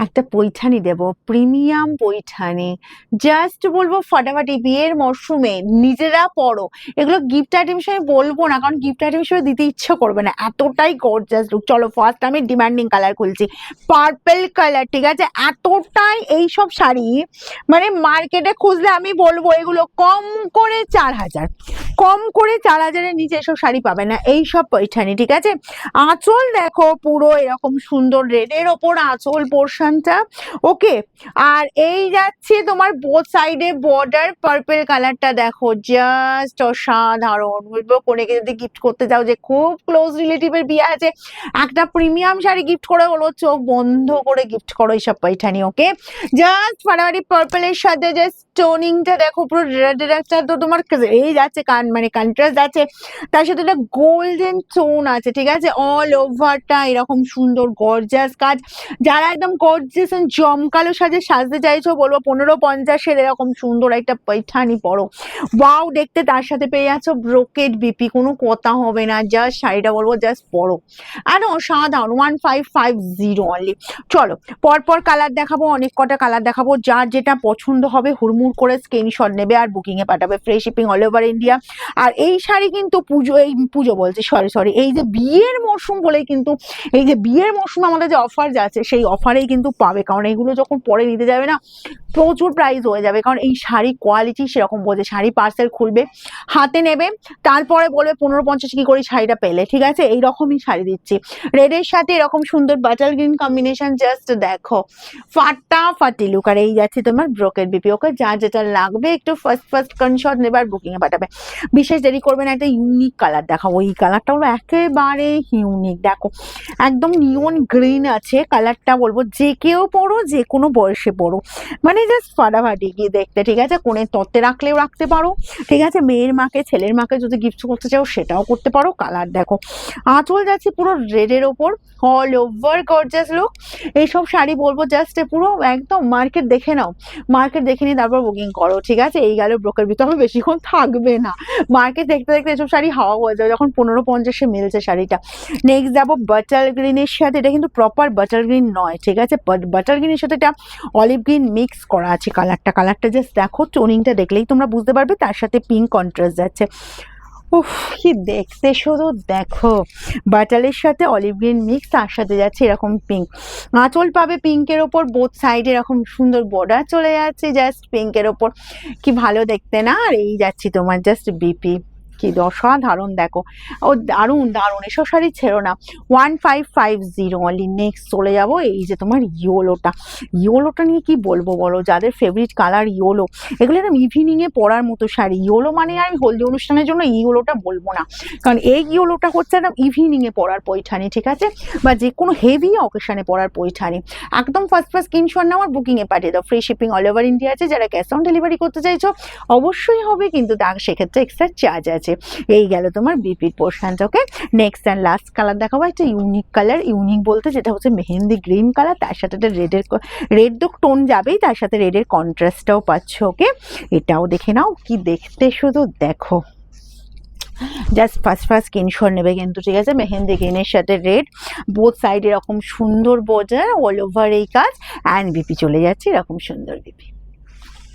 একটা পৈঠানি দেব, premium Paithani. Just বলবো ফাটাফাটি, বিয়ের মরশুমে নিজেরা পরো। এগুলো গিফট আইটেম হিসেবে বলবো না, কারণ গিফট আইটেম হিসেবে দিতে ইচ্ছে করবে না, এতটাই গর্জাস লুক। চলো ফার্স্ট আমি ডিমান্ডিং কালার খুলছি, পার্পল কালার। ঠিক আছে, এতটাই এইসব শাড়ি মানে মার্কেটে খুঁজলে আমি বলবো এগুলো কম করে 4,000, কম করে 4,000-এর নিচে এসব শাড়ি পাবে না, এইসব পৈঠানি। ঠিক আছে, আঁচল দেখো পুরো এরকম সুন্দর রেডের ওপর আঁচল পোর্শনটা। ওকে, আর এই যাচ্ছে তোমার বোথ সাইডে বর্ডার, পার্পল কালারটা দেখো জাস্ট অসাধারণ। বলবো কোনেকে যদি গিফট করতে যাও, যে খুব ক্লোজ রিলেটিভের বিয়ে আছে, একটা প্রিমিয়াম শাড়ি গিফট করে হলো চোখ বন্ধ করে গিফট করো এইসব পৈঠানি। ওকে, জাস্ট ফাটাফাটি পার্পলের সাথে যে স্টোনিংটা দেখো পুরো রেডের একটা তো তোমার এই যাচ্ছে মানে কন্ট্রাস্ট যাচ্ছে, তার সাথে একটা গোল্ডেন টোন আছে। ঠিক আছে, অল ওভারটা এরকম সুন্দর গর্জাস কাজ। যারা একদম গর্জাস জমকালো সাজে সাজতে চাইছো, বলবো 1550-এর এরকম সুন্দর একটা পৈঠানি পরো, ওয়াও দেখতে। তার সাথে পেয়ে যাচ্ছ ব্রোকেড বিপি, কোনো কথা হবে না, জাস্ট শাড়িটা বলবো জাস্ট পরো। আর অসাধারণ, 1550 অনলি। চলো পরপর কালার দেখাবো, অনেক কটা কালার দেখাবো, যার যেটা পছন্দ হবে হুড়মুড় করে স্ক্রিনশট নেবে আর বুকিং এ পাঠাবে, free shipping all over India. আর এই শাড়ি কিন্তু পুজো বলছি, সরি, এই যে বিয়ের মরশুম বলেই কিন্তু, এই যে বিয়ের মরশুম আমাদের যে অফার যাচ্ছে সেই অফারেই কিন্তু পাবে, কারণ এইগুলো যখন পরে নিতে যাবে না প্রচুর প্রাইস হয়ে যাবে, কারণ এই শাড়ি কোয়ালিটি সেরকম বোঝে। শাড়ি পার্সেল খুলবে, হাতে নেবে, তারপরে বলবে 1550 কি করে শাড়িটা পেলে। ঠিক আছে, এইরকমই শাড়ি দিচ্ছি, রেডের সাথে এরকম সুন্দর বাটার গ্রিন কম্বিনেশন, জাস্ট দেখো ফাটাফাটি লুক। আর এই যাচ্ছে তোমার ব্রোকেড বিপি। ওকে, যা যেটা লাগবে একটু ফার্স্ট স্ক্রিনশট নেবে আর বুকিং এ পাঠাবে। বিশেষ দেরি করবে না, একটা ইউনিক কালার দেখাবো, এই কালারটা হলো একেবারে ইউনিক। দেখো একদম নিয়ন গ্রিন আছে কালারটা, বলবো যে কেউ পড়ো, যে কোনো বয়সে পড়ো, মানে জাস্ট ফাটাফাটি গিয়ে দেখতে। ঠিক আছে, কোণের তত্ত্বে রাখলেও রাখতে পারো। ঠিক আছে, মেয়ের মাকে ছেলের মাকে যদি গিফট করতে চাও সেটাও করতে পারো। কালার দেখো, আঁচল যাচ্ছে পুরো রেডের ওপর, অল ওভার গর্জাস লুক। এইসব শাড়ি বলবো জাস্ট পুরো একদম মার্কেট দেখে নাও, মার্কেট দেখে নিয়ে তারপর বুকিং করো। ঠিক আছে, এই গেল ব্রোকের ভিতরে, আমি বেশিক্ষণ থাকবে না, মার্কেট দেখতে দেখতে এসব শাড়ি হাওয়া হয়ে যাবে যখন 1550-এ মিলছে শাড়িটা। নেক্সট যাবো বাটার গ্রিনের সাথে, এটা কিন্তু প্রপার বাটার গ্রিন নয়। ঠিক আছে, বাটার গ্রিনের সাথে এটা অলিভ গ্রিন মিক্স করা আছে। কালারটা জাস্ট দেখো, টোনিংটা দেখলেই তোমরা বুঝতে পারবে, তার সাথে পিঙ্ক কন্ট্রাস্ট যাচ্ছে। উফ কি দেখতে, শুধু দেখো বাটারের সাথে অলিভ গ্রিন মিক্স, তার সাথে যাচ্ছে এরকম পিঙ্ক। আঁচল পাবে পিঙ্কের ওপর, বোথ সাইডে এরকম সুন্দর বর্ডার চলে যাচ্ছে জাস্ট পিঙ্কের ওপর, কি ভালো দেখতে না। আর এই যাচ্ছি তোমার জাস্ট বিপি, কি অসাধারণ দেখো, ও দারুণ দারুণ। এসব শাড়ি ছেড়ো না, 1550 অনলি। নেক্সট চলে যাবো এই যে তোমার ইয়োলোটা নিয়ে কি বলবো বলো, যাদের ফেভারিট কালার ইয়োলো, এগুলো একদম ইভিনিং এ পরার মতো শাড়ি। ইয়োলো মানে আমি হলদি অনুষ্ঠানের জন্য ইয়োলোটা বলবো না, কারণ এই ইয়োলোটা হচ্ছে একদম ইভিনিং এ পরার পৈঠানি। ঠিক আছে, বা যে কোনো হেভি অকেশনে পরার পৈঠানি। একদম ফার্স্ট স্ক্রিনশট নাও আর বুকিং এ পাঠিয়ে দাও, free shipping all over India আছে। যারা ক্যাশ অন ডেলিভারি করতে চাইছো অবশ্যই হবে, কিন্তু তার সেক্ষেত্রে এক্সট্রা চার্জ আছে। এই গেল তোমার বিপির পোর্শনটা। ওকে, নেক্সট অ্যান্ড লাস্ট কালার দেখাবো, একটা ইউনিক কালার। ইউনিক বলতে যেটা হচ্ছে মেহেন্দি গ্রিন কালার, তার সাথে একটা রেড টোন যাবেই, তার সাথে রেডের কন্ট্রাস্টটাও পাচ্ছ। ওকে, এটাও দেখে নাও, কি দেখতে শুধু দেখো, জাস্ট ফার্স্ট স্ক্রিনশট নেবে কিন্তু। ঠিক আছে, মেহেন্দি গ্রিনের সাথে রেড, বোথ সাইড এরকম সুন্দর বর্ডার, অল ওভার এই কাজ, অ্যান্ড বিপি চলে যাচ্ছে এরকম সুন্দর বিপি।